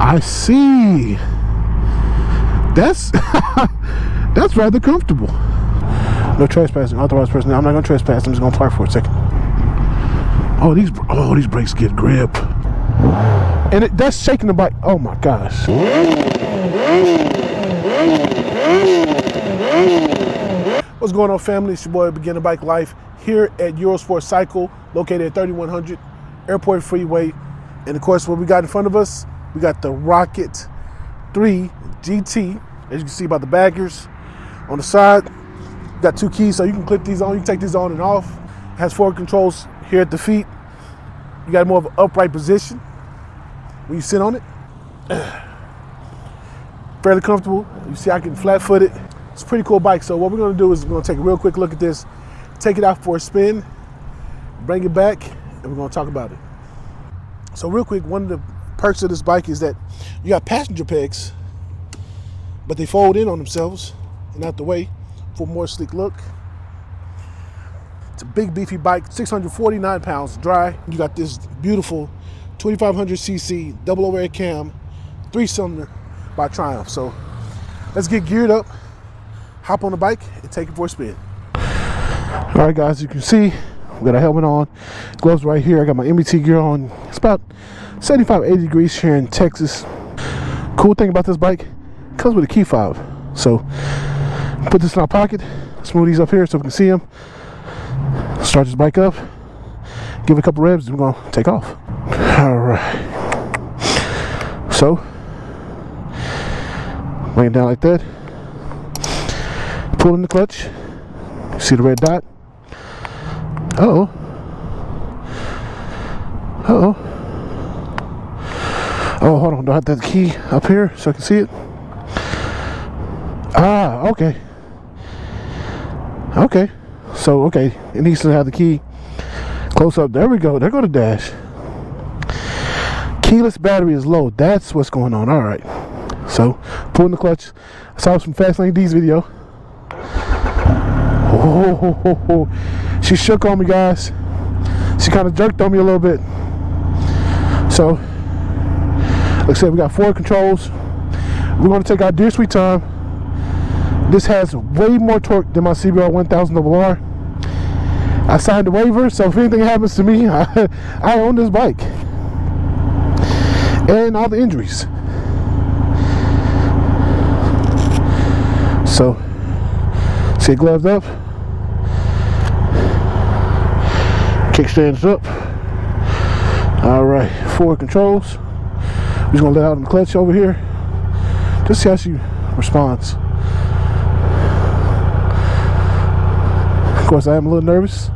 I see. That's that's rather comfortable. No trespassing. Authorized person. I'm not gonna trespass. I'm just gonna park for a second. Oh, these brakes get grip, and that's shaking the bike. Oh my gosh. What's going on, family? It's your boy Beginner Bike Life here at Eurosport Cycle, located at 3100 Airport Freeway. And of course, what we got in front of us, we got the Rocket 3 GT. As you can see by the baggers on the side, got two keys, so you can clip these on. You can take these on and off. It has forward controls here at the feet. You got more of an upright position when you sit on it. Fairly comfortable. You see I can flat-footed. It's a pretty cool bike. So what we're gonna do is we're gonna take a real quick look at this, take it out for a spin, bring it back, and we're gonna talk about it. So real quick, one of the perks of this bike is that you got passenger pegs, but they fold in on themselves and out the way for a more sleek look. It's a big beefy bike, 649 pounds dry. You got this beautiful 2500cc double overhead cam, 3-cylinder by Triumph. So let's get geared up, hop on the bike, and take it for a spin. All right, guys, you can see we got a helmet on, gloves right here. I got my MET gear on. It's about 75, 80 degrees here in Texas. Cool thing about this bike, it comes with a key fob. So put this in our pocket, smooth these up here so we can see them. Start this bike up, give it a couple revs, and we're gonna take off. All right. So lay it down like that. Pull in the clutch. See the red dot? Uh-oh. Uh-oh. Oh, hold on. Do I have that key up here so I can see it? Ah, okay. Okay. So, okay. It needs to have the key close up. There we go. There go the dash. Keyless battery is low. That's what's going on. All right. So, pull in the clutch. I saw some Fast Lane D's video. Oh, she shook on me, guys. She kind of jerked on me a little bit. So, like I said, we got forward controls. We're going to take our dear sweet time. This has way more torque than my CBR 1000 RR. I signed a waiver, so if anything happens to me, I own this bike. And all the injuries. So, see it gloves up. Kickstands up. Alright, forward controls. We're just gonna let out the clutch over here. Just see how she responds. Of course, I am a little nervous.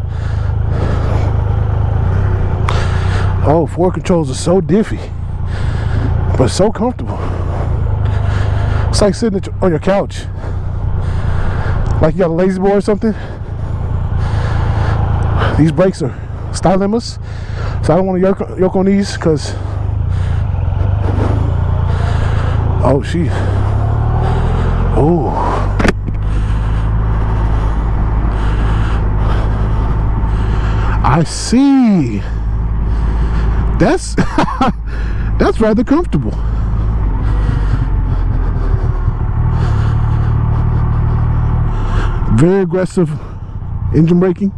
Oh, forward controls are so diffy, but so comfortable. It's like sitting on your couch. Like you got a lazy boy or something. These brakes are stylimus, so I don't want to yoke on these because I see. That's that's rather comfortable. Very aggressive engine braking.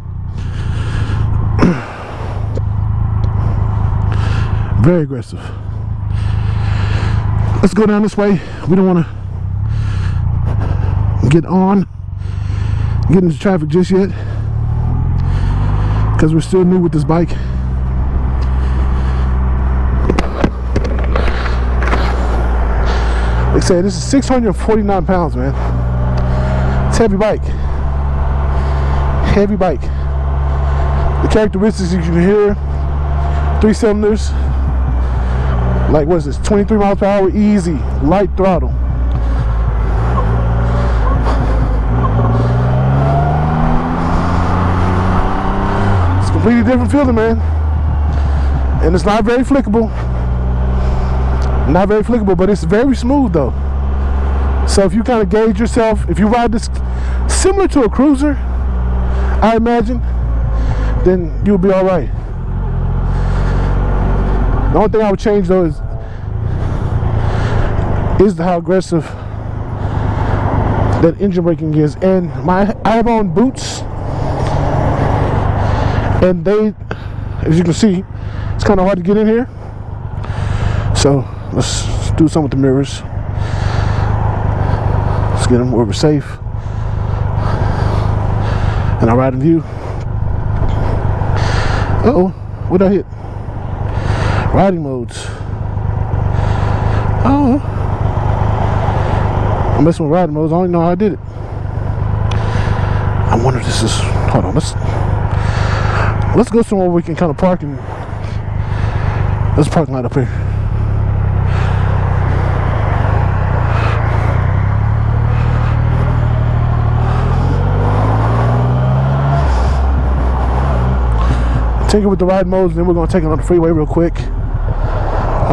Very aggressive. Let's go down this way. We don't want to get into traffic just yet because we're still new with this bike. Like I said, this is 649 pounds, man. It's a heavy bike. Heavy bike. The characteristics you can hear: 3 cylinders, like what is this, 23 miles per hour, easy, light throttle. It's a completely different feeling, man. And it's not very flickable. Not very flickable, but it's very smooth though. So if you kind of gauge yourself, if you ride this similar to a cruiser, I imagine, then you'll be all right. The only thing I would change though is is how aggressive that engine braking is. And I have on boots, and they, as you can see, it's kind of hard to get in here. So let's do something with the mirrors. Let's get them where we're safe. And I ride in view. Uh-oh, what did I hit? Riding modes. Oh, I'm messing with riding modes. I don't even know how I did it. I wonder if this is, hold on, let's go somewhere we can kind of park, and there's a parking lot up here. Take it with the ride modes, and then we're going to take it on the freeway real quick.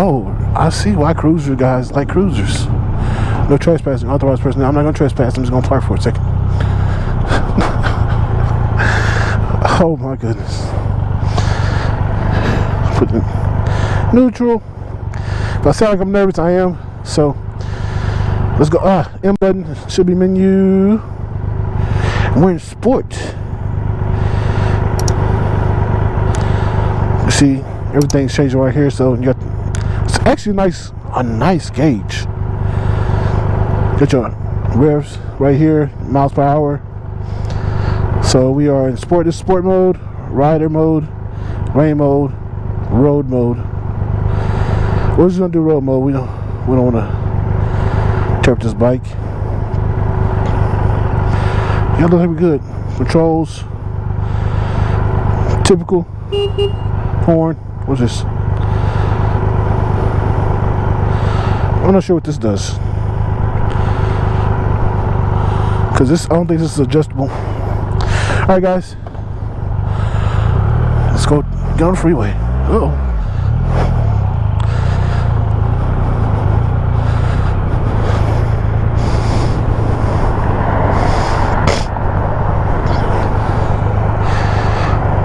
Oh, I see why cruiser guys like cruisers. No trespassing, authorized person. I'm not going to trespass. I'm just going to park for a second. Oh my goodness. Put it neutral. If I sound like I'm nervous, I am. So let's go. M button should be menu. We're in sport. You see, everything's changing right here. So you got, it's actually a nice gauge. Got your revs right here, miles per hour. So we are in sport. This is sport mode, rider mode, rain mode, road mode. We're just gonna do road mode. We don't want to tear up this bike. Yeah, looks like we're good. Controls, typical. Horn. What's this? I'm not sure what this does. Because I don't think this is adjustable. Alright guys. Let's go get on the freeway. Uh-oh.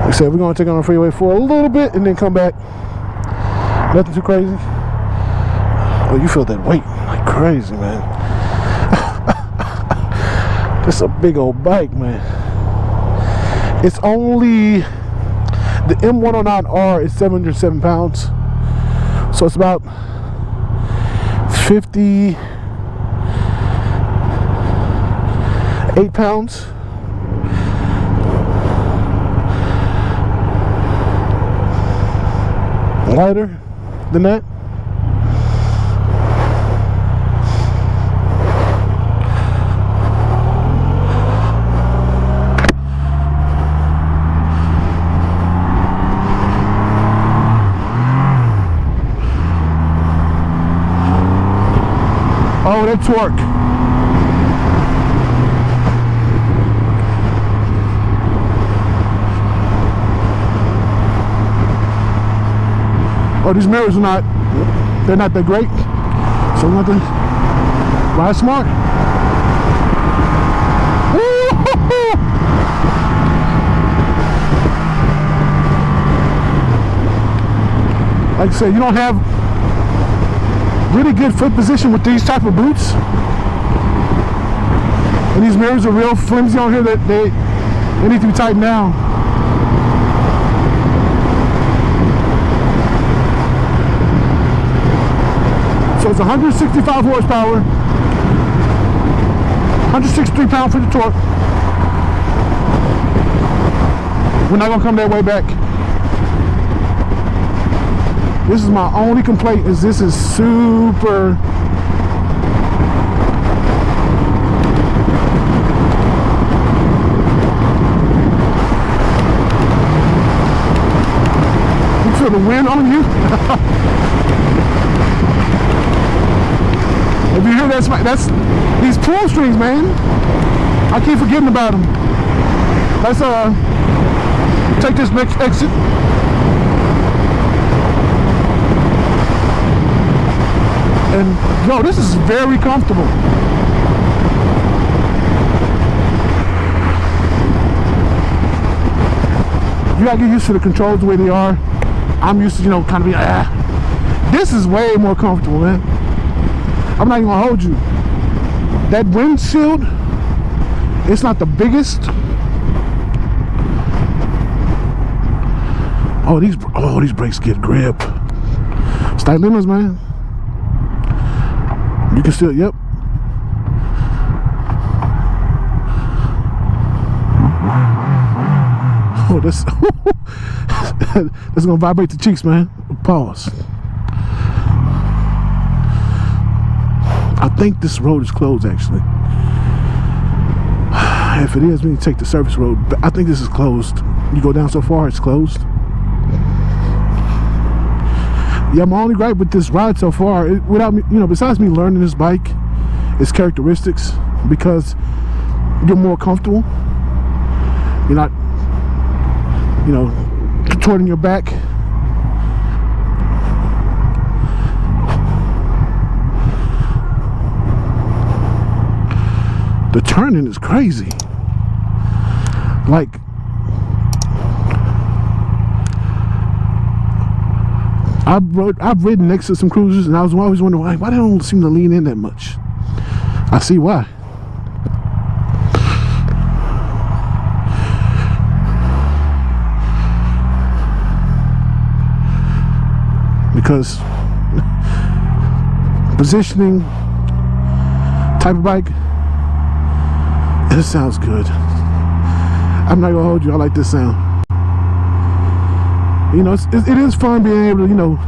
Like I said, we're going to take on the freeway for a little bit and then come back. Nothing too crazy. Oh, you feel that weight like crazy, man. It's a big old bike, man. It's only, the M109R is 707 pounds. So it's about 58 pounds. Lighter than that. Oh, that torque. Oh, these mirrors are they're not that great. So we're going to ride smart. Like I said, you don't have really good foot position with these type of boots. And these mirrors are real flimsy on here, that they need to be tightened down. So it's 165 horsepower, 163 pounds for the torque. We're not gonna come that way back. This is my only complaint, is this is super you feel the wind on you. If you hear that's these pull strings, man. I keep forgetting about them. Let's take this next exit. And yo, this is very comfortable. You gotta get used to the controls the way they are. I'm used to, kind of being, This is way more comfortable, man. I'm not even gonna hold you. That windshield, it's not the biggest. Oh, these brakes get grip. It's tight limits, man. You can still, yep. Oh, that's that's gonna vibrate the cheeks, man. Pause. I think this road is closed, actually. If it is, we need to take the service road. But I think this is closed. You go down so far, it's closed. Yeah, my only gripe with this ride so far, without me, besides me learning this bike, its characteristics, because you're more comfortable. You're not, contorting your back. The turning is crazy. Like, I've ridden next to some cruisers, and I was always wondering why they don't seem to lean in that much. I see why. Because positioning, type of bike, it sounds good. I'm not gonna hold you. I like this sound. It is fun being able to,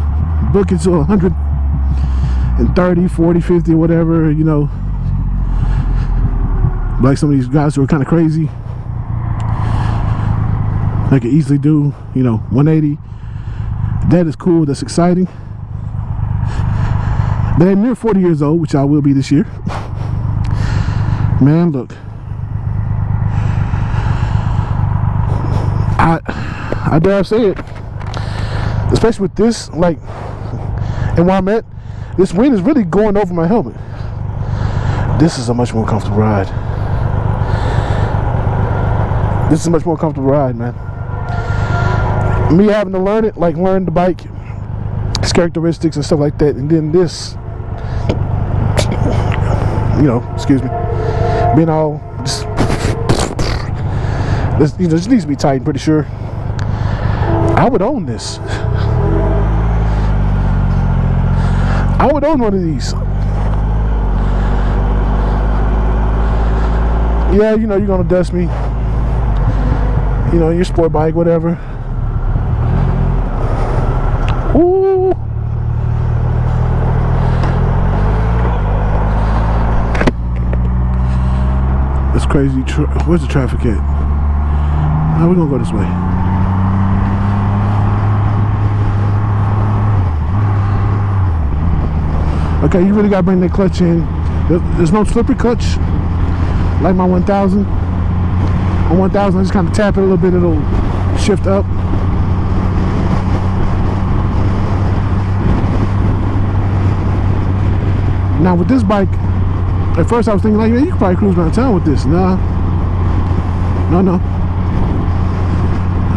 book it to 130, 40, 50, whatever, like some of these guys who are kind of crazy. I can easily do, 180. That is cool. That's exciting. But at near 40 years old, which I will be this year, man, look, I dare say it, especially with this, like, and where I'm at, this wind is really going over my helmet. This is a much more comfortable ride. This is a much more comfortable ride, man. Me having to learn it, like learn the bike, its characteristics and stuff like that, and then this, excuse me, being all this, this needs to be tightened, pretty sure. I would own this. I would own one of these. Yeah, you're gonna dust me. Your sport bike, whatever. Ooh. That's crazy. Where's the traffic at? Now we're gonna go this way. Okay, you really gotta bring that clutch in. There's no slippery clutch like my 1000. On 1000, I just kind of tap it a little bit, it'll shift up. Now with this bike, at first I was thinking like, man, you could probably cruise around town with this. No,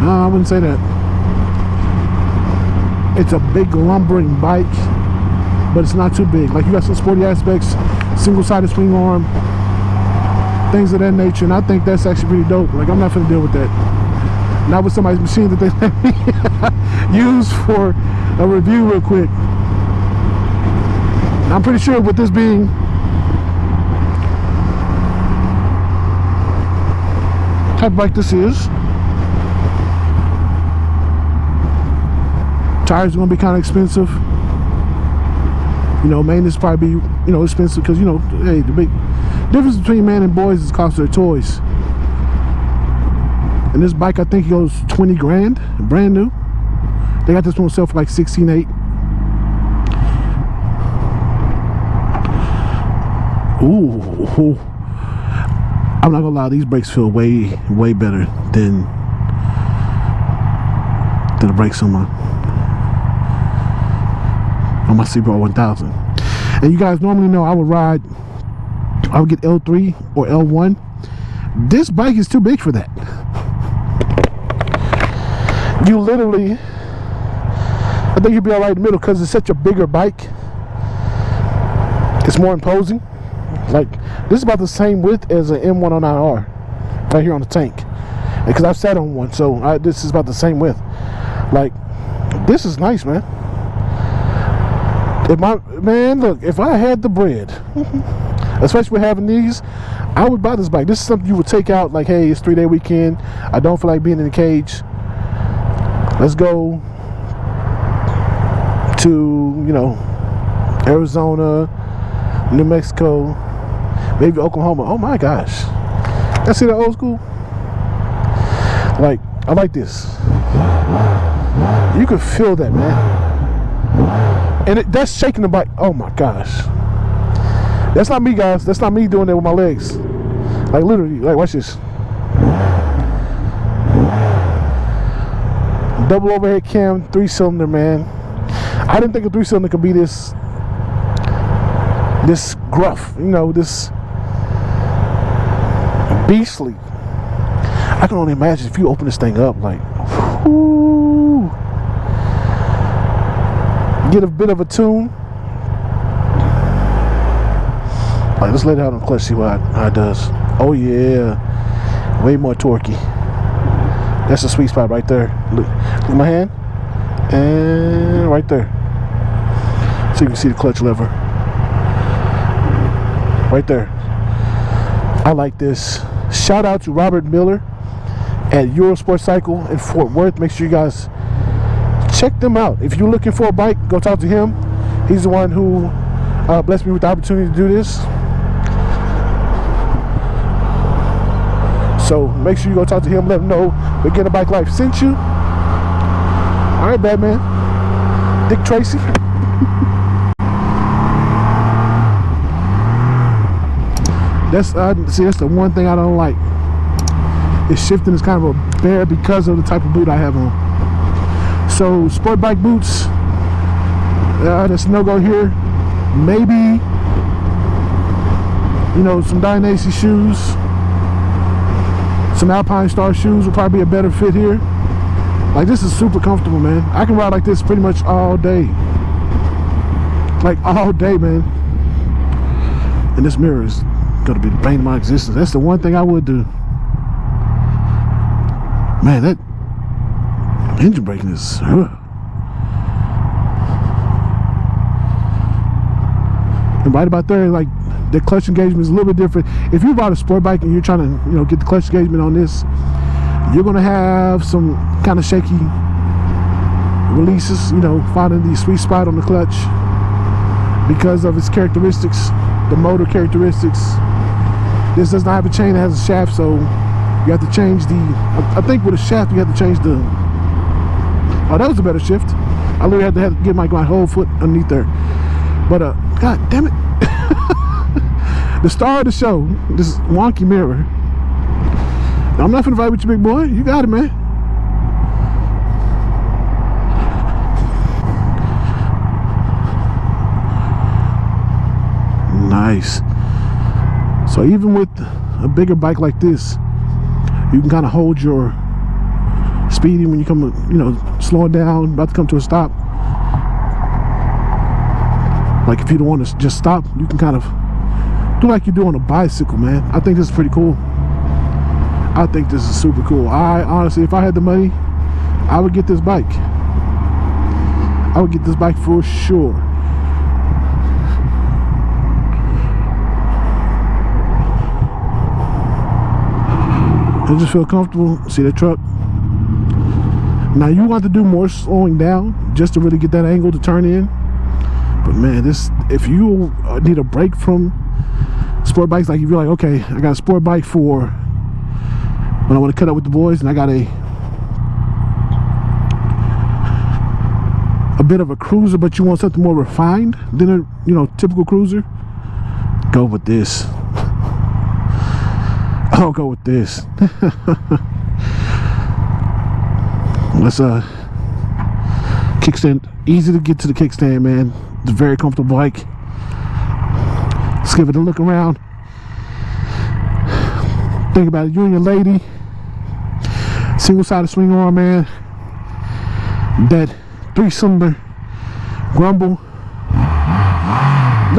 I wouldn't say that. It's a big lumbering bike, but it's not too big. Like, you got some sporty aspects, single-sided swing arm, things of that nature, and I think that's actually pretty dope. Like, I'm not gonna deal with that. Not with somebody's machine that they let me use for a review real quick. I'm pretty sure with this being type of bike this is, tires are gonna be kind of expensive. Maintenance probably be, expensive because, hey, the big difference between man and boys is the cost of their toys. And this bike, I think, goes 20 grand, brand new. They got this one sell for like 16.8. Ooh, I'm not gonna lie, these brakes feel way better than the brakes on my Sebro 1000. And you guys normally know I would get L3 or L1. This bike is too big for that. You literally, I think you'll be all right in the middle because it's such a bigger bike. It's more imposing. Like, this is about the same width as an M109R right here on the tank, because I've sat on one, so this is about the same width. Like, this is nice, man. Look, if I had the bread, especially with having these, I would buy this bike. This is something you would take out, like, hey, it's 3-day weekend, I don't feel like being in the cage, let's go to, you know, Arizona, New Mexico, maybe Oklahoma. Oh my gosh, I see that old school. Like, I like this. You can feel that, man. And that's shaking the bike. Oh my gosh, that's not me, guys. That's not me doing that with my legs. Like, literally, like, watch this. Double overhead cam, 3-cylinder, man. I didn't think a 3-cylinder could be this gruff, you know, this beastly. I can only imagine if you open this thing up, like, whoo, get a bit of a tune. Like, let's let it out on the clutch, see how it does. Oh yeah, way more torquey. That's a sweet spot right there. Look at my hand, and right there, so you can see the clutch lever right there. I like this. Shout out to Robert Miller at Eurosport Cycle in Fort Worth. Make sure you guys check them out. If you're looking for a bike, go talk to him. He's the one who blessed me with the opportunity to do this. So make sure you go talk to him, let him know Begin a Bike Life sent you. Alright, Batman. Dick Tracy. That's the one thing I don't like. Is shifting is kind of a bear because of the type of boot I have on. So sport bike boots, there's no go here. Maybe, you know, some Dynasty shoes, some Alpine Star shoes will probably be a better fit here. Like, this is super comfortable, man. I can ride like this pretty much all day. Like, all day, man. And this mirror is gonna be the bane of my existence. That's the one thing I would do. Man, that engine braking is and right about there, like, the clutch engagement is a little bit different. If you ride a sport bike and you're trying to, you know, get the clutch engagement on this, you're gonna have some kind of shaky releases, you know, finding the sweet spot on the clutch because of its characteristics, the motor characteristics. This does not have a chain that has a shaft, so you have to change the, I think with a shaft you have to change the, oh, that was a better shift. I literally had to get my whole foot underneath there. But god damn it. The star of the show, this wonky mirror. I'm not finna fight with you, big boy. You got it, man. Nice. So even with a bigger bike like this, you can kind of hold your speeding when you come, you know, slowing down, about to come to a stop. Like, if you don't want to just stop, you can kind of do like you do on a bicycle, man. I think this is pretty cool. I think this is super cool. I honestly, if I had the money, I would get this bike. I would get this bike for sure. I just feel comfortable. See the truck. Now you want to do more slowing down just to really get that angle to turn in. But man, this, if you need a break from sport bikes, like if you're like, okay, I got a sport bike for when I want to cut up with the boys, and I got a bit of a cruiser, but you want something more refined than a, you know, typical cruiser, go with this. I'll go with this. Let's kickstand. Easy to get to the kickstand, man. It's a very comfortable bike. Let's give it a look around. Think about it. You and your lady, single-sided swing arm, man. That 3-cylinder grumble.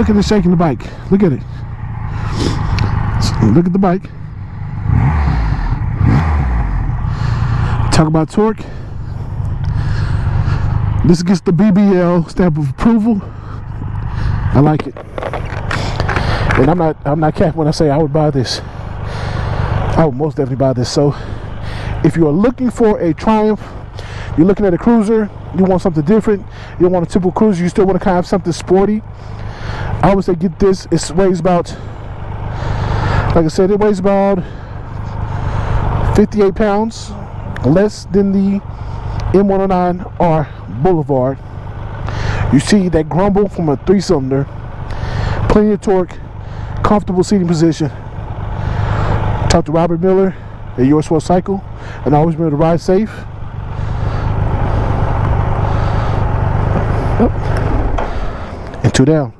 look at it shaking the bike. Look at it. Look at the bike. Talk about torque. This gets the BBL stamp of approval. I like it. And I'm not capping when I say I would buy this. I would most definitely buy this. So if you are looking for a Triumph, you're looking at a cruiser, you want something different, you don't want a typical cruiser, you still want to kind of have something sporty, I would say get this. It weighs about, like I said, it weighs about 58 pounds, less than the M109R Boulevard. You see that grumble from a 3-cylinder, plenty of torque, comfortable seating position. Talk to Robert Miller at Your Swell Cycle, and always remember to ride safe. And 2 down.